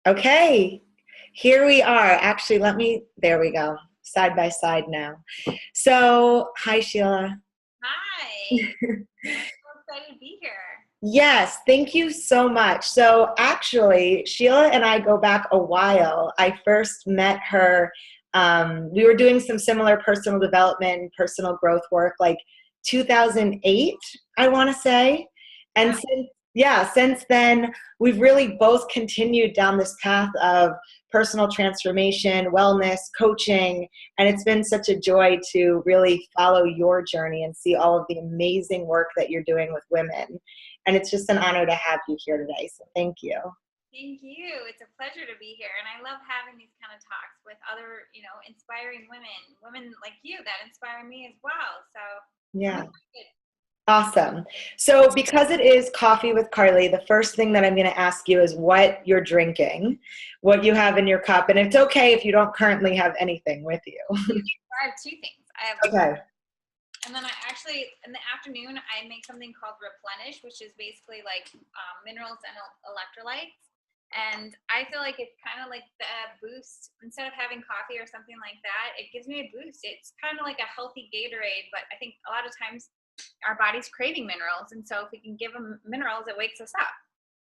Okay, here we are. Actually, there we go, side by side now. So, hi, Sheila. Hi. I'm so excited to be here. Yes, thank you so much. So, actually, Sheila and I go back a while. I first met her. We were doing some similar personal development, personal growth work, like 2008, I want to say. And since then, we've really both continued down this path of personal transformation, wellness, coaching, and it's been such a joy to really follow your journey and see all of the amazing work that you're doing with women. And it's just an honor to have you here today, so thank you. Thank you. It's a pleasure to be here. And I love having these kind of talks with other, inspiring women like you that inspire me as well. So Yeah. I'm excited. Awesome. So because it is Coffee with Carly, the first thing that I'm going to ask you is what you're drinking, what you have in your cup. And it's okay if you don't currently have anything with you. I have two things. Okay. And then I actually, in the afternoon, I make something called Replenish, which is basically like minerals and electrolytes. And I feel like it's kind of like the boost. Instead of having coffee or something like that, it gives me a boost. It's kind of like a healthy Gatorade, but I think a lot of times our body's craving minerals. And so if we can give them minerals, it wakes us up.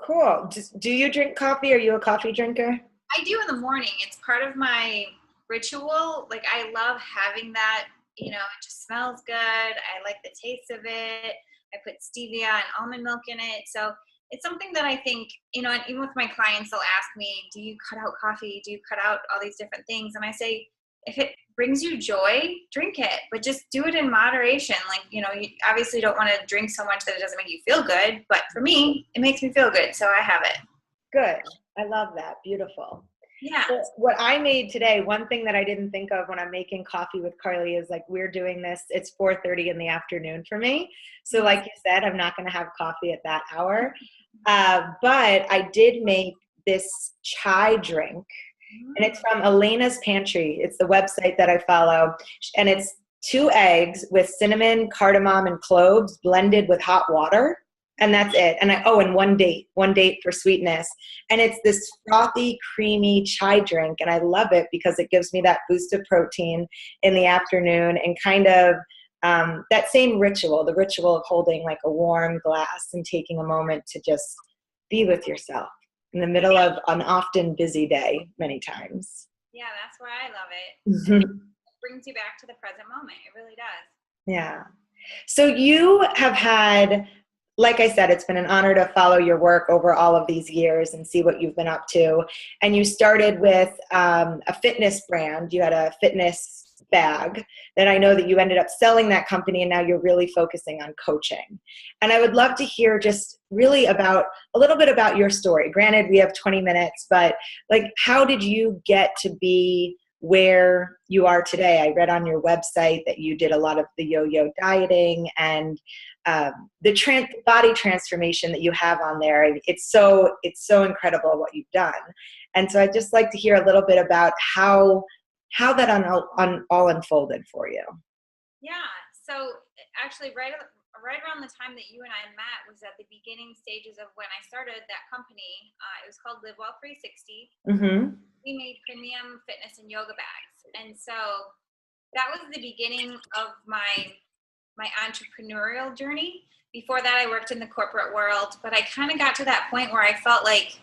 Cool. Do you drink coffee? Are you a coffee drinker? I do in the morning. It's part of my ritual. Like I love having that, it just smells good. I like the taste of it. I put stevia and almond milk in it. So it's something that I think, and even with my clients, they'll ask me, do you cut out coffee? Do you cut out all these different things? And I say, if it brings you joy, drink it, but just do it in moderation. Like, you obviously don't want to drink so much that it doesn't make you feel good. But for me, it makes me feel good. So I have it. Good. I love that. Beautiful. Yeah. So what I made today, one thing that I didn't think of when I'm making Coffee with Carly is like we're doing this, it's 4:30 in the afternoon for me. So like you said, I'm not going to have coffee at that hour. But I did make this chai drink, and it's from Elena's Pantry. It's the website that I follow. And it's 2 eggs with cinnamon, cardamom, and cloves blended with hot water. And that's it. And and one date for sweetness. And it's this frothy, creamy chai drink. And I love it because it gives me that boost of protein in the afternoon and kind of that same ritual, the ritual of holding like a warm glass and taking a moment to just be with yourself in the middle of an often busy day many times. Yeah, that's why I love it. It brings you back to the present moment. It really does. Yeah. So you have had, like I said, it's been an honor to follow your work over all of these years and see what you've been up to. And you started with a fitness brand. You had a fitness bag that I know that you ended up selling that company, and now you're really focusing on coaching. And I would love to hear just really a little bit about your story. Granted, we have 20 minutes, but like, how did you get to be where you are today? I read on your website that you did a lot of the yo-yo dieting and the body transformation that you have on there. It's so incredible what you've done. And so I'd just like to hear a little bit about how that all unfolded for you. Yeah. So actually right around the time that you and I met was at the beginning stages of when I started that company. It was called Live Well 360. Mm-hmm. We made premium fitness and yoga bags. And so that was the beginning of my entrepreneurial journey. Before that, I worked in the corporate world, but I kind of got to that point where I felt like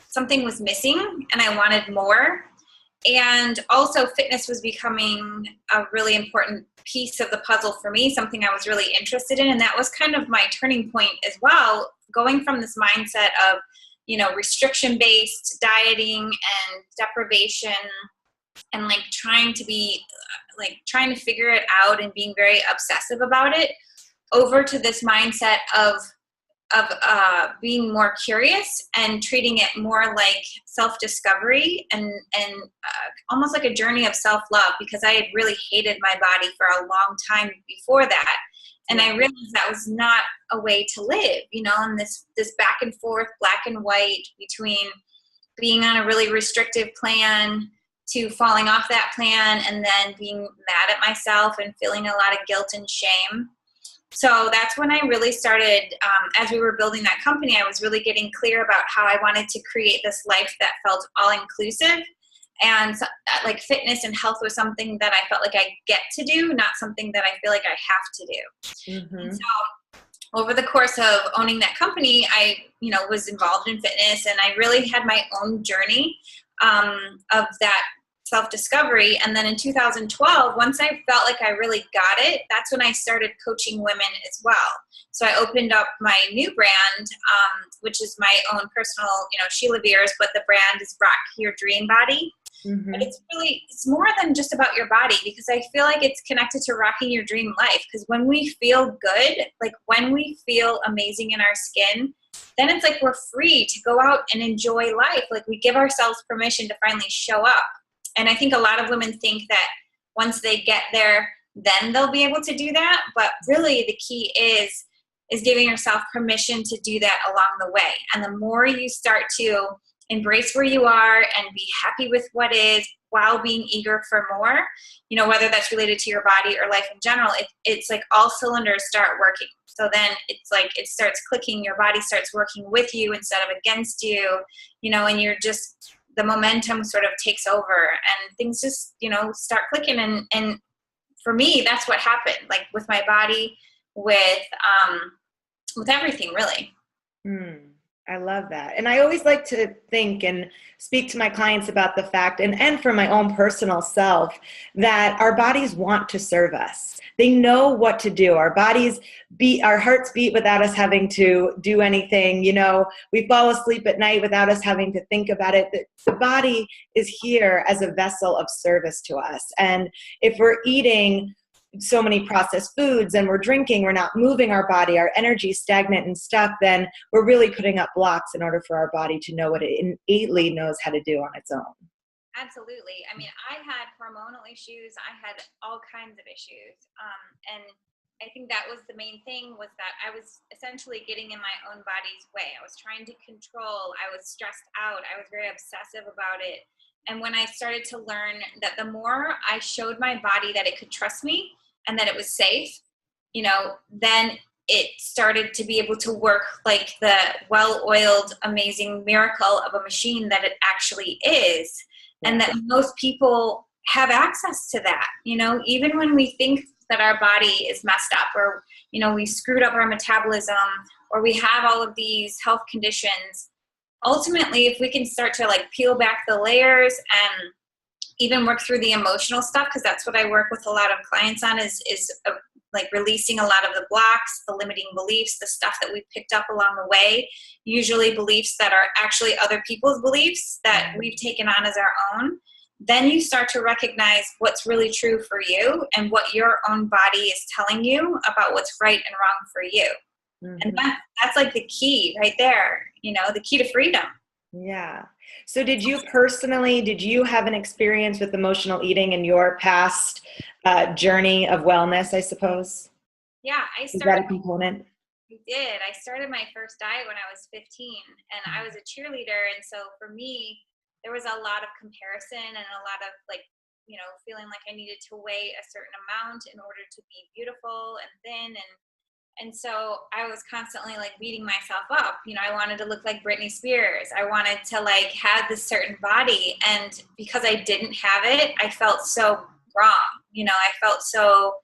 something was missing and I wanted more. And also fitness was becoming a really important piece of the puzzle for me, something I was really interested in. And that was kind of my turning point as well, going from this mindset of, restriction-based dieting and deprivation and like trying to figure it out and being very obsessive about it, over to this mindset of being more curious and treating it more like self-discovery and almost like a journey of self-love, because I had really hated my body for a long time before that. And I realized that was not a way to live, and this back and forth, black and white, between being on a really restrictive plan to falling off that plan and then being mad at myself and feeling a lot of guilt and shame. So that's when I really started, as we were building that company, I was really getting clear about how I wanted to create this life that felt all-inclusive. And like fitness and health was something that I felt like I get to do, not something that I feel like I have to do. Mm-hmm. And so over the course of owning that company, I, was involved in fitness, and I really had my own journey of that self-discovery. And then in 2012, once I felt like I really got it, that's when I started coaching women as well. So I opened up my new brand, which is my own personal, Sheila Viers, but the brand is Rock Your Dream Body. Mm-hmm. But it's more than just about your body, because I feel like it's connected to rocking your dream life. Because when we feel good, like when we feel amazing in our skin, then it's like we're free to go out and enjoy life. Like we give ourselves permission to finally show up. And I think a lot of women think that once they get there, then they'll be able to do that. But really the key is giving yourself permission to do that along the way. And the more you start to embrace where you are and be happy with what is while being eager for more, whether that's related to your body or life in general, it's like all cylinders start working. So then it's like it starts clicking, your body starts working with you instead of against you, and you're just, the momentum sort of takes over and things just, start clicking. And for me, that's what happened, like with my body, with everything really. I love that. And I always like to think and speak to my clients about the fact, and for my own personal self, that our bodies want to serve us. They know what to do. Our bodies beat, our hearts beat without us having to do anything. We fall asleep at night without us having to think about it. The body is here as a vessel of service to us. And if we're eating so many processed foods and we're drinking, we're not moving our body, our energy is stagnant and stuck, then we're really putting up blocks in order for our body to know what it innately knows how to do on its own. Absolutely. I mean, I had hormonal issues. I had all kinds of issues. And I think that was the main thing, was that I was essentially getting in my own body's way. I was trying to control. I was stressed out. I was very obsessive about it. And when I started to learn that the more I showed my body that it could trust me and that it was safe, then it started to be able to work like the well-oiled, amazing miracle of a machine that it actually is. And that most people have access to that, even when we think that our body is messed up, or, we screwed up our metabolism, or we have all of these health conditions. Ultimately, if we can start to like peel back the layers and even work through the emotional stuff, because that's what I work with a lot of clients on, is like releasing a lot of the blocks, the limiting beliefs, the stuff that we picked up along the way, usually beliefs that are actually other people's beliefs that we've taken on as our own. Then you start to recognize what's really true for you and what your own body is telling you about what's right and wrong for you. Mm-hmm. And that's like the key right there, the key to freedom. Yeah. So did you have an experience with emotional eating in your past journey of wellness, I suppose? Yeah, Is that a component? I did. I started my first diet when I was 15, and I was a cheerleader. And so for me, there was a lot of comparison and a lot of feeling like I needed to weigh a certain amount in order to be beautiful and thin. And so I was constantly like beating myself up. I wanted to look like Britney Spears. I wanted to like have this certain body. And because I didn't have it, I felt so wrong. I felt so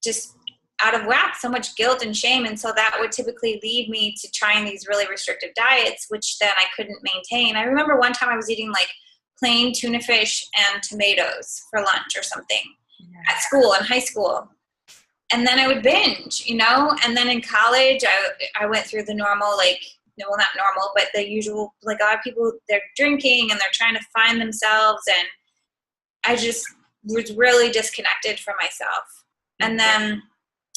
just out of whack, so much guilt and shame. And so that would typically lead me to trying these really restrictive diets, which then I couldn't maintain. I remember one time I was eating like plain tuna fish and tomatoes for lunch or something at school, in high school. And then I would binge, and then in college, I went through the normal, not normal, but the usual, like a lot of people, they're drinking and they're trying to find themselves. And I just was really disconnected from myself. And then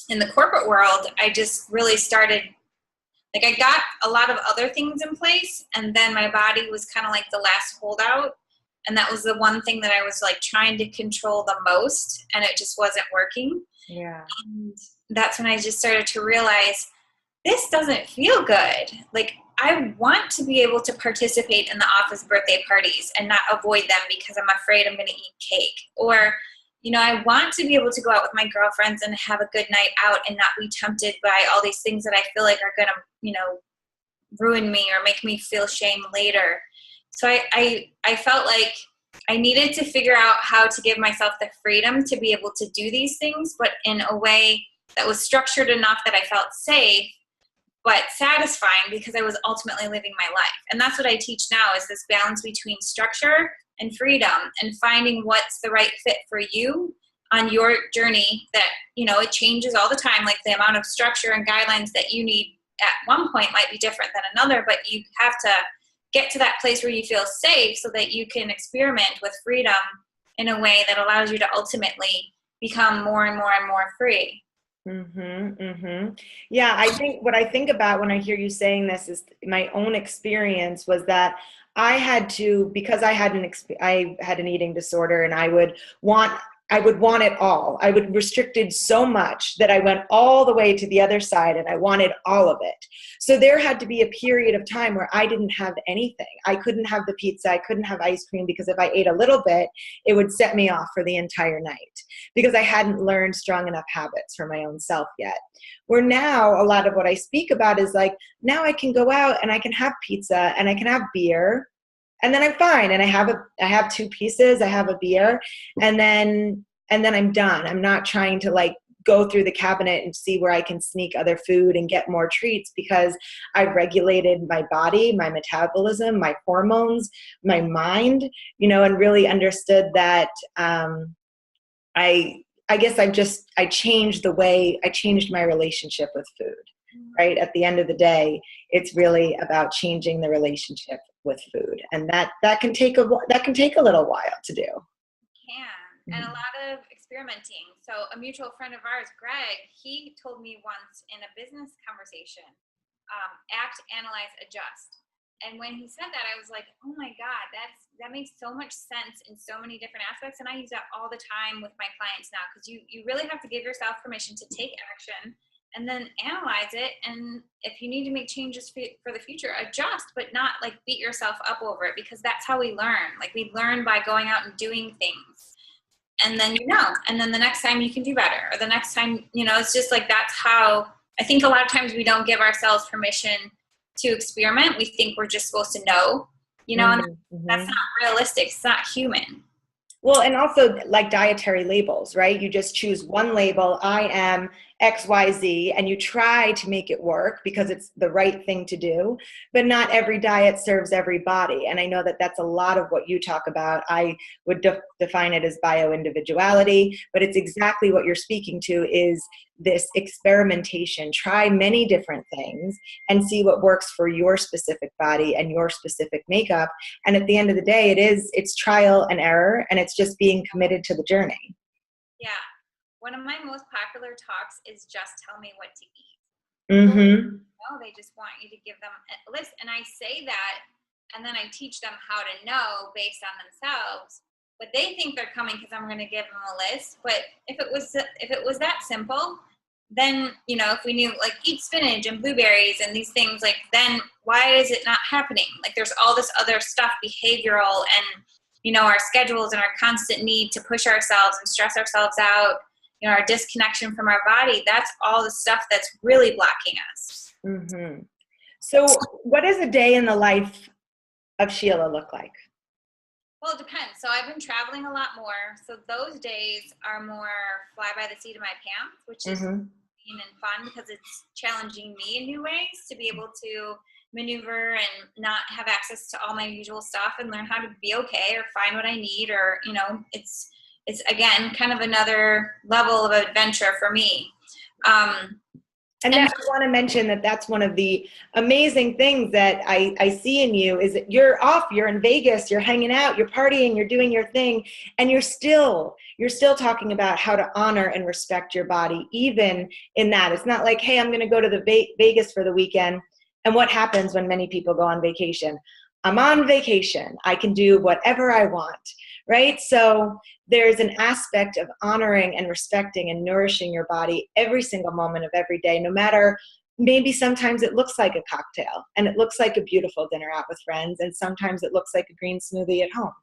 in the corporate world, I just really started, I got a lot of other things in place. And then my body was kind of like the last holdout. And that was the one thing that I was like trying to control the most, and it just wasn't working. Yeah. And that's when I just started to realize this doesn't feel good. Like I want to be able to participate in the office birthday parties and not avoid them because I'm afraid I'm going to eat cake. Or, I want to be able to go out with my girlfriends and have a good night out and not be tempted by all these things that I feel like are going to, ruin me or make me feel shame later. So I felt like I needed to figure out how to give myself the freedom to be able to do these things, but in a way that was structured enough that I felt safe, but satisfying because I was ultimately living my life. And that's what I teach now, is this balance between structure and freedom and finding what's the right fit for you on your journey that, it changes all the time. Like the amount of structure and guidelines that you need at one point might be different than another, but you have to get to that place where you feel safe so that you can experiment with freedom in a way that allows you to ultimately become more and more and more free. Yeah, I think what I think about when I hear you saying this is my own experience was that I had to, because I had an eating disorder, and I would want it all. I would restricted so much that I went all the way to the other side and I wanted all of it. So there had to be a period of time where I didn't have anything. I couldn't have the pizza. I couldn't have ice cream, because if I ate a little bit, it would set me off for the entire night, because I hadn't learned strong enough habits for my own self yet. Where now a lot of what I speak about is like, now I can go out and I can have pizza and I can have beer, and then I'm fine. And I have 2 pieces, I have a beer, and then I'm done. I'm not trying to like go through the cabinet and see where I can sneak other food and get more treats, because I've regulated my body, my metabolism, my hormones, my mind, and really understood that I guess I changed my relationship with food, right? At the end of the day, it's really about changing the relationship with food. And that can take a little while to do. And a lot of experimenting. So a mutual friend of ours, Greg, he told me once in a business conversation, act, analyze, adjust. And when he said that, I was like, oh my God, that makes so much sense in so many different aspects. And I use that all the time with my clients now, because you really have to give yourself permission to take action and then analyze it. And if you need to make changes for the future, adjust, but not like beat yourself up over it, because that's how we learn. Like we learn by going out and doing things. And then, and then the next time you can do better, or the next time, it's just like, that's how I think a lot of times we don't give ourselves permission to experiment. We think we're just supposed to know, and that's not realistic. It's not human. Well, and also like dietary labels, right? You just choose one label, I am XYZ, and you try to make it work because it's the right thing to do, but not every diet serves every body. And I know that that's a lot of what you talk about. I would define it as bio-individuality, but it's exactly what you're speaking to, is this experimentation. Try many different things and see what works for your specific body and your specific makeup. And at the end of the day, it's trial and error, and it's just being committed to the journey. Yeah. One of my most popular talks is just tell me what to eat. They just want you to give them a list. And I say that, and then I teach them how to know based on themselves. But they think they're coming because I'm going to give them a list. But if it was that simple, then, if we knew like eat spinach and blueberries and these things, like then why is it not happening? Like there's all this other stuff, behavioral and, our schedules and our constant need to push ourselves and stress ourselves out, our disconnection from our body. That's all the stuff that's really blocking us. So what does a day in the life of Sheila look like? Well, it depends. So I've been traveling a lot more. So those days are more fly by the seat of my pants, which is and fun because it's challenging me in new ways to be able to maneuver and not have access to all my usual stuff and learn how to be okay or find what I need, or, it's again, kind of another level of adventure for me. And I want to mention that that's one of the amazing things that I see in you, is that you're in Vegas, you're hanging out, you're partying, you're doing your thing, and you're still talking about how to honor and respect your body, even in that. It's not like, hey, I'm going to go to the Vegas for the weekend. And what happens when many people go on vacation? I'm on vacation. I can do whatever I want, right? So there's an aspect of honoring and respecting and nourishing your body every single moment of every day, no matter, maybe sometimes it looks like a cocktail and it looks like a beautiful dinner out with friends, and sometimes it looks like a green smoothie at home.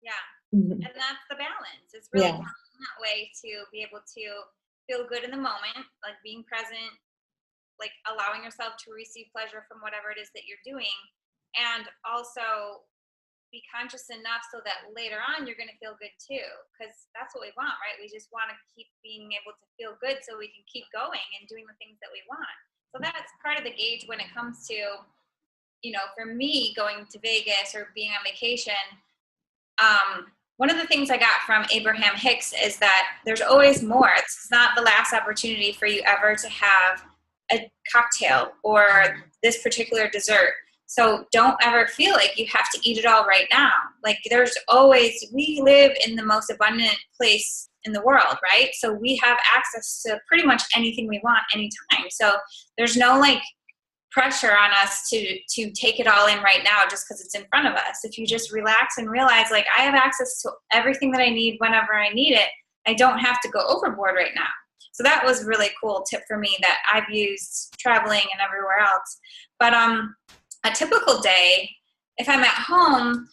Yeah. And that's the balance. It's really that way to be able to feel good in the moment, like being present, like allowing yourself to receive pleasure from whatever it is that you're doing, and also be conscious enough so that later on you're going to feel good too, because that's what we want, right? We just want to keep being able to feel good so we can keep going and doing the things that we want. So that's part of the gauge when it comes to, you know, for me going to Vegas or being on vacation. One of the things I got from Abraham Hicks is that there's always more. It's not the last opportunity for you ever to have a cocktail or this particular dessert. So don't ever feel like you have to eat it all right now. Like there's always, we live in the most abundant place in the world, right? So we have access to pretty much anything we want anytime. So there's no like pressure on us to take it all in right now just because it's in front of us. If you just relax and realize like I have access to everything that I need whenever I need it, I don't have to go overboard right now. So that was a really cool tip for me that I've used traveling and everywhere else. But a typical day, if I'm at home,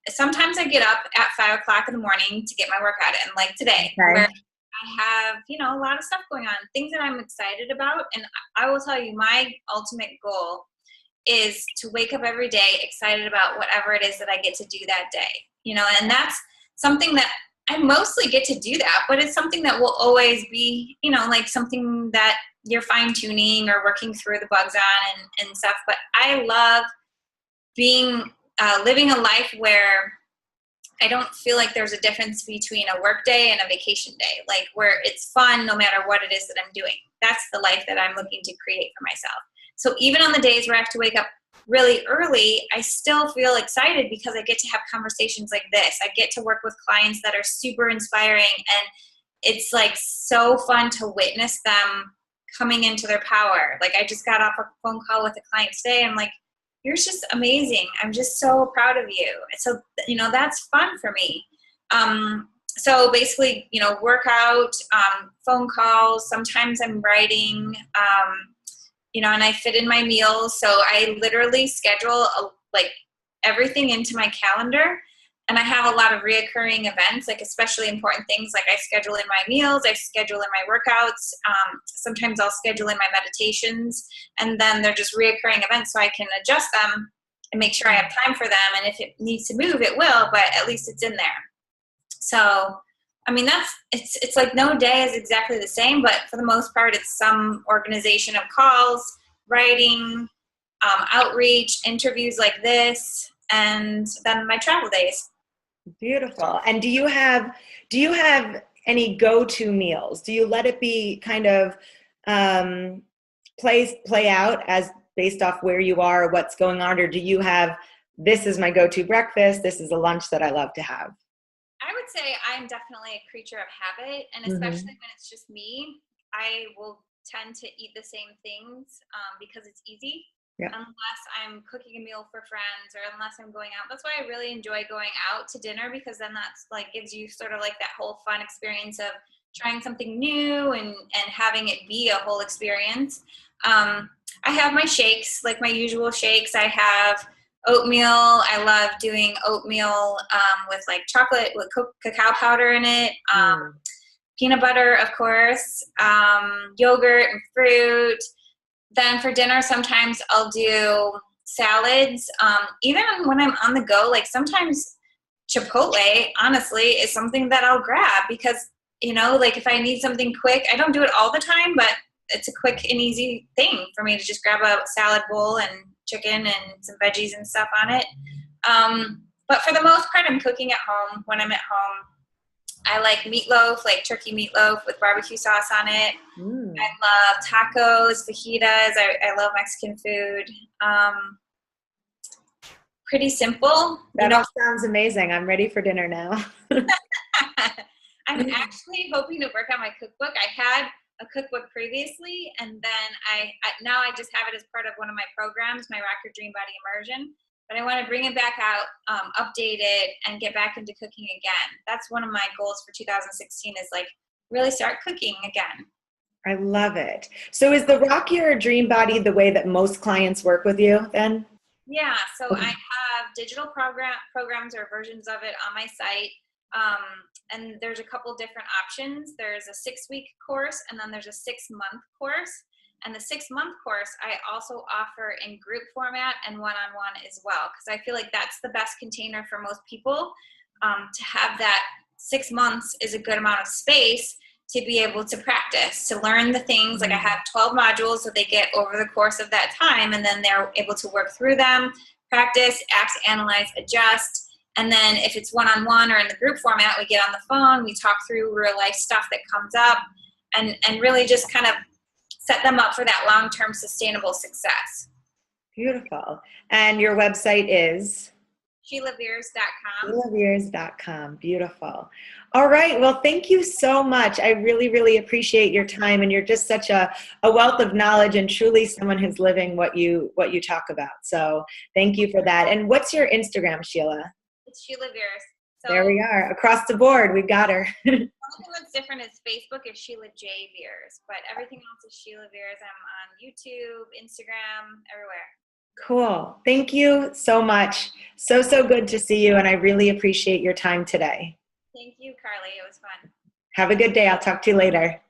sometimes I get up at 5 o'clock in the morning to get my workout in, like today, where I have, you know, a lot of stuff going on, things that I'm excited about. And I will tell you, my ultimate goal is to wake up every day excited about whatever it is that I get to do that day, you know, and that's something that I mostly get to do that, but it's something that will always be, you know, like something that you're fine tuning or working through the bugs on and stuff. But I love living a life where I don't feel like there's a difference between a work day and a vacation day, like where it's fun no matter what it is that I'm doing. That's the life that I'm looking to create for myself. So even on the days where I have to wake up really early, I still feel excited because I get to have conversations like this. I get to work with clients that are super inspiring, and it's like so fun to witness them coming into their power. Like I just got off a phone call with a client today. I'm like, you're just amazing. I'm just so proud of you. So, you know, that's fun for me. So basically, you know, workout, phone calls, sometimes I'm writing, you know, and I fit in my meals. So I literally schedule like everything into my calendar, and I have a lot of reoccurring events, like especially important things. Like I schedule in my meals, I schedule in my workouts. Sometimes I'll schedule in my meditations, and then they're just reoccurring events, so I can adjust them and make sure I have time for them. And if it needs to move, it will, but at least it's in there. So, I mean, it's like no day is exactly the same, but for the most part, it's some organization of calls, writing, outreach, interviews like this, and then my travel days. Beautiful. And do you have any go-to meals? Do you let it be kind of play out as based off where you are, what's going on, or do you have, this is my go-to breakfast, this is a lunch that I love to have? I would say I'm definitely a creature of habit, and especially when it's just me, I will tend to eat the same things because it's easy. Yep. Unless I'm cooking a meal for friends or unless I'm going out. That's why I really enjoy going out to dinner, because then that's like gives you sort of like that whole fun experience of trying something new and having it be a whole experience. I have my shakes, like my usual shakes. I have oatmeal. I love doing oatmeal with like chocolate with cacao powder in it. Peanut butter, of course, yogurt and fruit. Then for dinner, sometimes I'll do salads. Even when I'm on the go, like sometimes Chipotle, honestly, is something that I'll grab because, you know, like if I need something quick, I don't do it all the time, but it's a quick and easy thing for me to just grab a salad bowl and chicken and some veggies and stuff on it. But for the most part, I'm cooking at home when I'm at home. I like meatloaf, like turkey meatloaf with barbecue sauce on it. I love tacos, fajitas. I love Mexican food. Pretty simple. That all sounds amazing. I'm ready for dinner now. I'm actually hoping to work on my cookbook. I had a cookbook previously, and then now I just have it as part of one of my programs, my Rock Your Dream Body Immersion. But I want to bring it back out, update it, and get back into cooking again. That's one of my goals for 2016 is like really start cooking again. I love it. So is the Rock Your Dream Body the way that most clients work with you then? Yeah. So I have digital programs or versions of it on my site. And there's a couple different options. There's a 6-week course, and then there's a 6-month course. And the 6-month course, I also offer in group format and one-on-one as well, because I feel like that's the best container for most people. To have that 6 months is a good amount of space to be able to practice, to learn the things. Like I have 12 modules that they get over the course of that time, and then they're able to work through them, practice, act, analyze, adjust. And then if it's one-on-one or in the group format, we get on the phone, we talk through real life stuff that comes up, and really just kind of set them up for that long-term sustainable success. Beautiful. And your website is? SheilaViers.com. SheilaViers.com. Beautiful. All right. Well, thank you so much. I really, really appreciate your time, and you're just such a wealth of knowledge and truly someone who's living what you talk about. So thank you for that. And what's your Instagram, Sheila? It's Sheila Viers. So there we are. Across the board, we've got her. The only thing that's different is Facebook is Sheila J. Viers, but everything else is Sheila Viers. I'm on YouTube, Instagram, everywhere. Cool. Thank you so much. So good to see you, and I really appreciate your time today. Thank you, Carly. It was fun. Have a good day. I'll talk to you later.